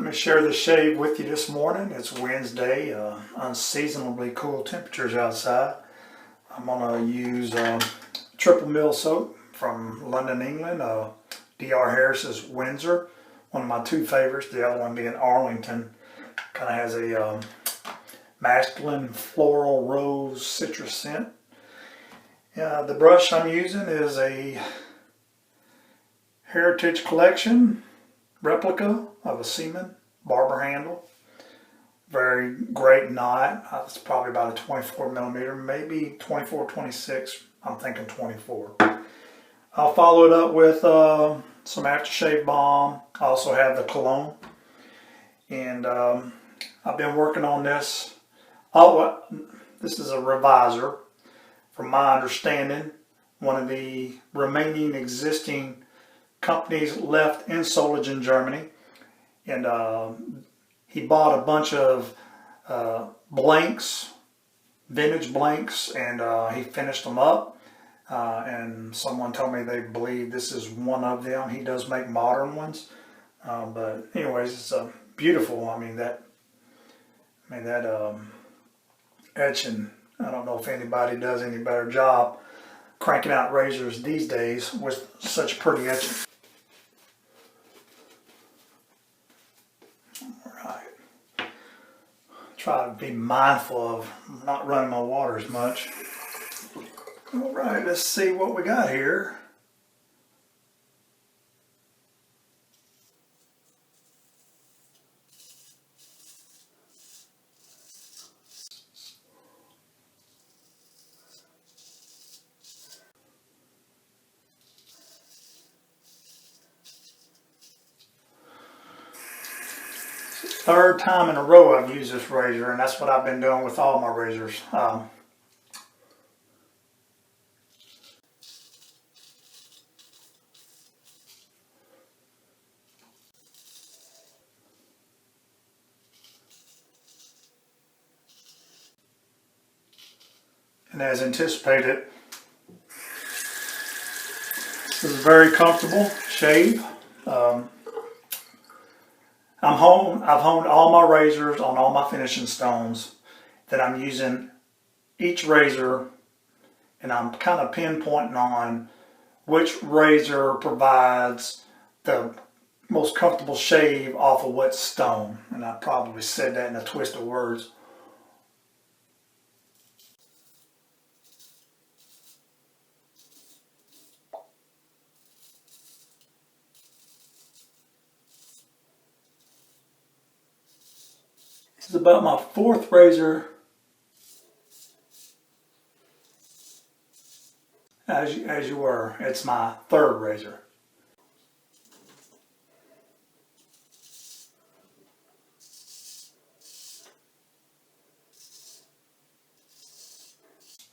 Let me share the shave with you this morning. It's Wednesday, unseasonably cool temperatures outside. I'm going to use triple mill soap from London, England, D.R. Harris's Windsor, one of my two favorites, the other one being Arlington. Kind of has a masculine floral rose citrus scent. The brush I'm using is a Heritage Collection replica of a Seaman barber handle. Very great knot. It's probably about a 24 millimeter, maybe 24, 26. I'm thinking 24. I'll follow it up with some aftershave balm. I also have the cologne. And I've been working on this. This is a revisor. From my understanding, one of the remaining existing companies left in Solingen, Germany, and he bought a bunch of blanks, vintage blanks, and he finished them up. And someone told me they believe this is one of them. He does make modern ones, but anyways, it's beautiful. I mean that etching. I don't know if anybody does any better job cranking out razors these days with such pretty etching. Alright. Try to be mindful of not running my water as much. Alright, let's see what we got here. Third time in a row I've used this razor, and that's what I've been doing with all my razors. And as anticipated, this is a very comfortable shave. I've honed all my razors on all my finishing stones. That I'm using each razor, and I'm kind of pinpointing on which razor provides the most comfortable shave off of what stone. And I probably said that in a twist of words. This is about my fourth razor. As you were, it's my third razor.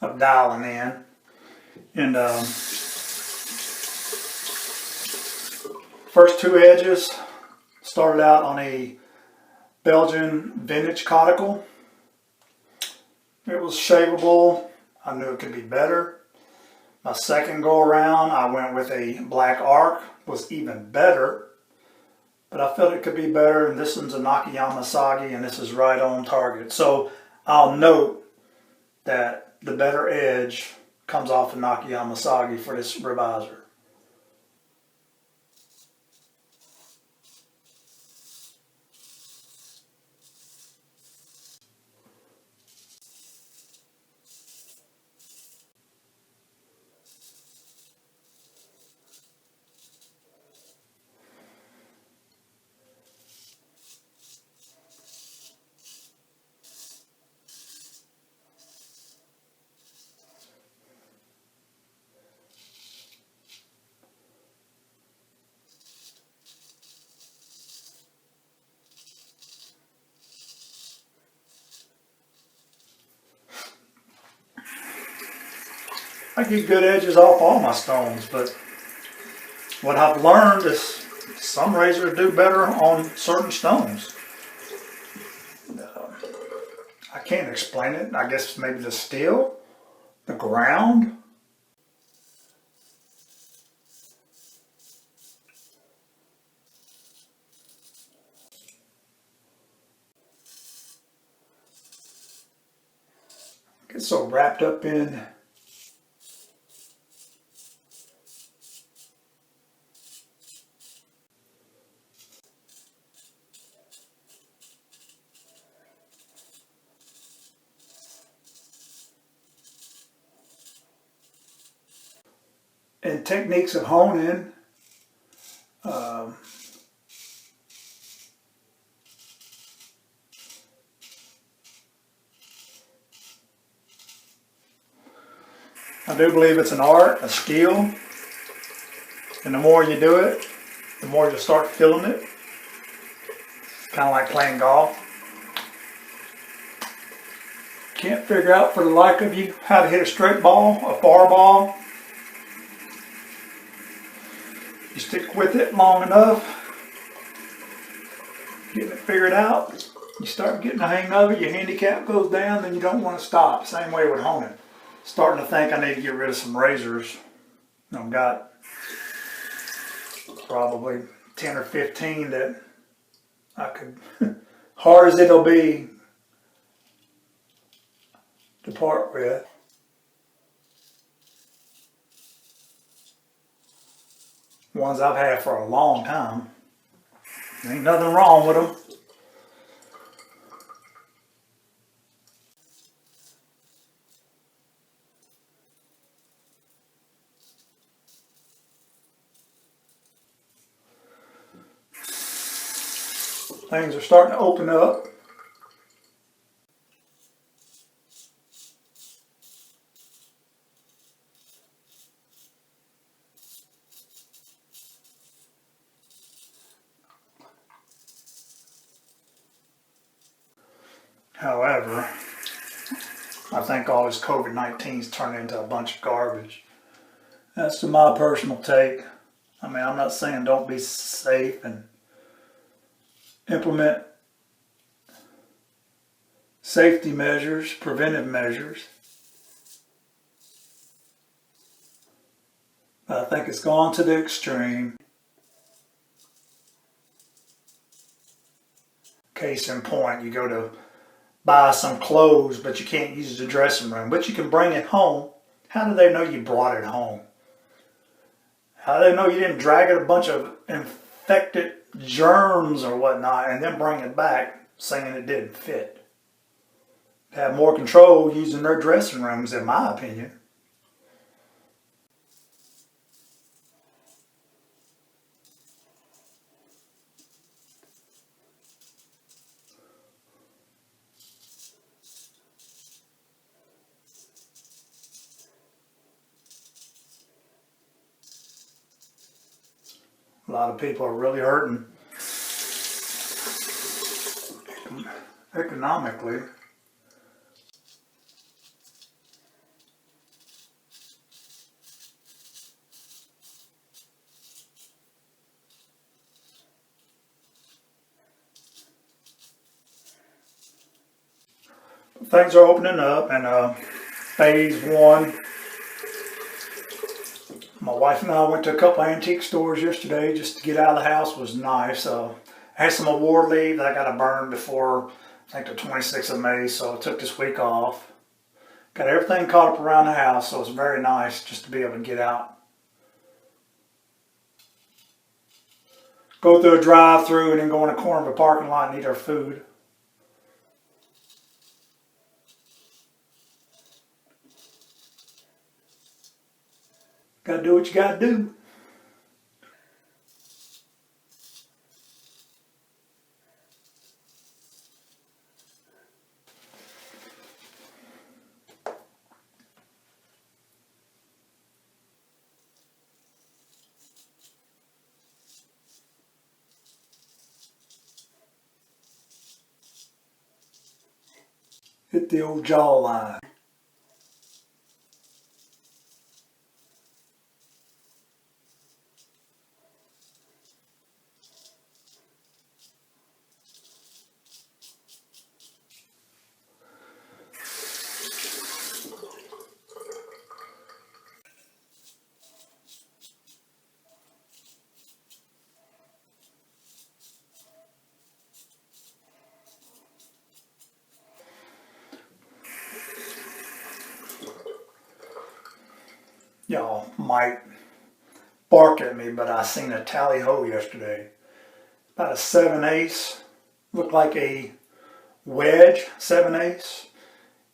Of dialing in, and first two edges started out on a Belgian vintage conical. It was shaveable. I knew it could be better. My second go around, I went with a black arc. Was even better, but I felt it could be better. And this one's a Nakayama Sagi, and this is right on target. So I'll note that the better edge comes off of Nakayama Sagi for this revisor. I get good edges off all my stones, but what I've learned is some razors do better on certain stones. I can't explain it. I guess maybe the steel, the ground. get so wrapped up in techniques of honing. I do believe it's an art, a skill, and the more you do it, the more you'll start feeling it. Kind of like playing golf. Can't figure out for the life of you how to hit a straight ball, a far ball. You stick with it long enough, getting it figured out, you start getting the hang of it, your handicap goes down, then you don't want to stop. Same way with honing. Starting to think I need to get rid of some razors. I've got probably 10 or 15 that I could, hard as it'll be to part with. Ones I've had for a long time. Ain't nothing wrong with them. Things are starting to open up. However, I think all this COVID-19 is turning into a bunch of garbage. That's my personal take. I mean, I'm not saying don't be safe and implement safety measures, preventive measures. But I think it's gone to the extreme. Case in point, you go to buy some clothes, but you can't use the dressing room, but you can bring it home. How do they know you brought it home? How do they know you didn't drag a bunch of infected germs or whatnot and then bring it back saying it didn't fit? Have more control using their dressing rooms, in my opinion. A lot of people are really hurting economically. Things are opening up, and phase one. My wife and I went to a couple of antique stores yesterday just to get out of the house. It was nice. I had some award leave that I got to burn before, I think, the 26th of May, so I took this week off. Got everything caught up around the house, so it's very nice just to be able to get out. Go through a drive-through and then go in the corner of a parking lot and eat our food. Gotta do what you gotta do. Hit the old jawline. y'all might bark at me, but I seen a tally ho yesterday. About a 7/8, looked like a wedge 7/8,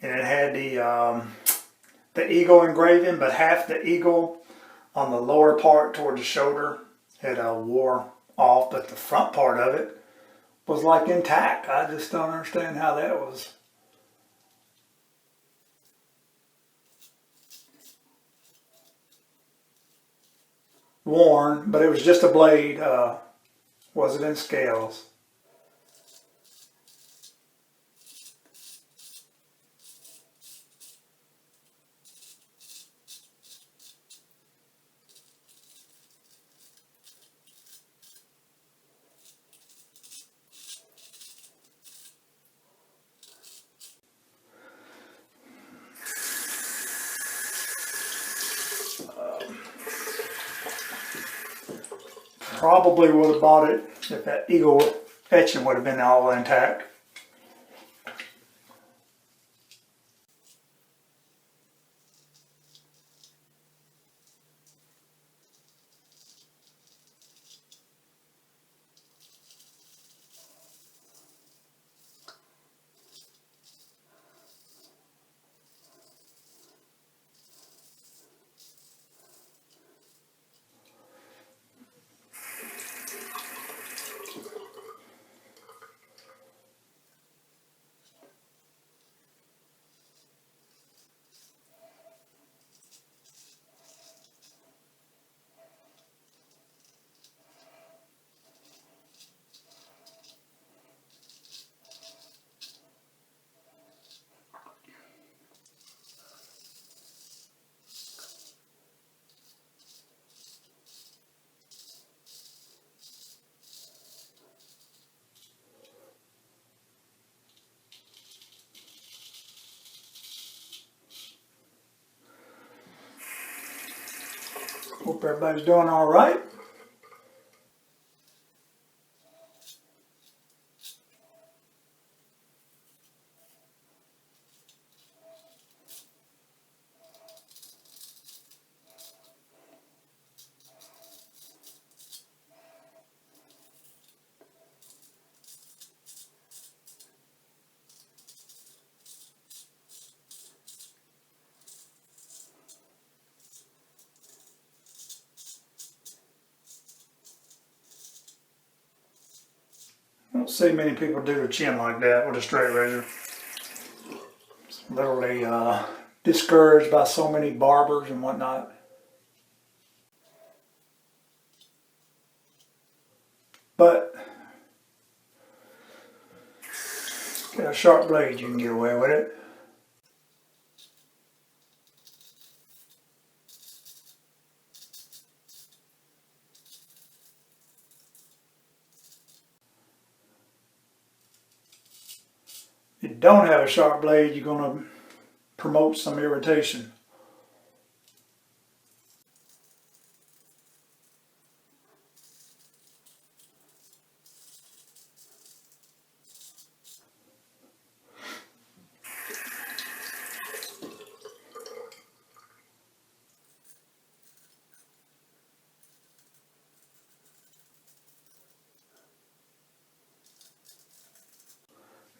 and it had the eagle engraving, but half the eagle on the lower part toward the shoulder had wore off, but the front part of it was like intact. I just don't understand how that was worn, but it was just a blade, wasn't in scales. Probably would have bought it if that eagle etching would have been all intact. Hope everybody's doing all right. I don't see many people do their chin like that with a straight razor. Literally discouraged by so many barbers and whatnot. But get a sharp blade, you can get away with it. If you don't have a sharp blade, you're going to promote some irritation.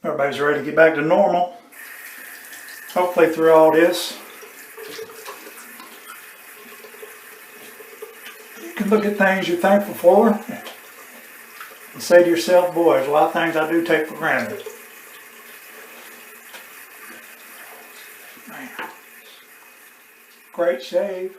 Everybody's ready to get back to normal. Hopefully through all this, you can look at things you're thankful for and say to yourself, boy, there's a lot of things I do take for granted. Man. Great shave.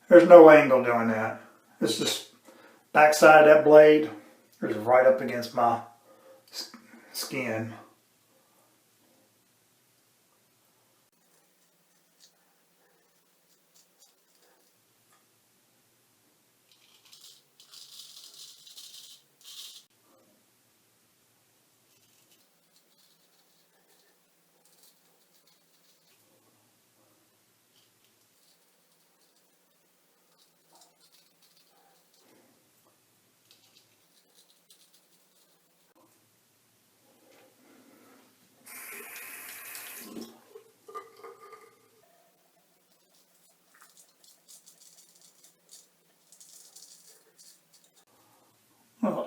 There's no angle doing that. It's just backside of that blade is right up against my skin.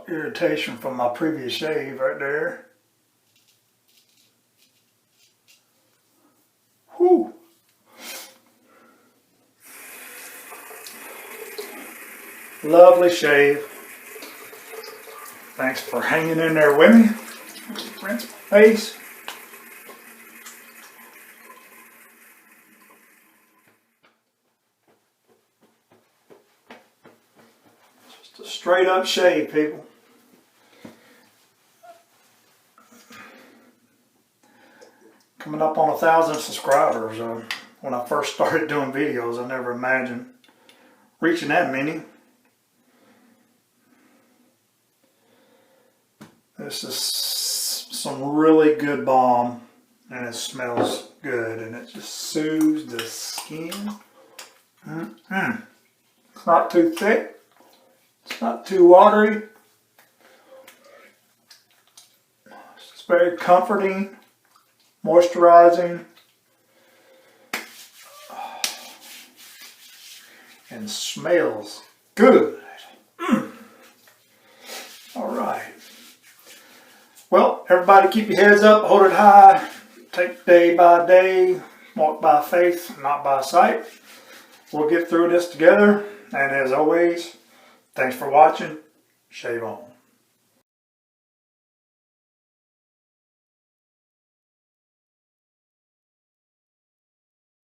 irritation from my previous shave right there. Whew. Lovely shave. Thanks for hanging in there with me. Rinse my face. Just a straight up shave, people. Coming up on 1,000 subscribers. When I first started doing videos, I never imagined reaching that many. This is some really good balm, and it smells good, and it just soothes the skin. It's not too thick. It's not too watery. It's very comforting, moisturizing, and smells good. All right. Well, everybody keep your heads up, hold it high, take day by day, walk by faith, not by sight. We'll get through this together, and as always, thanks for watching. Shave on.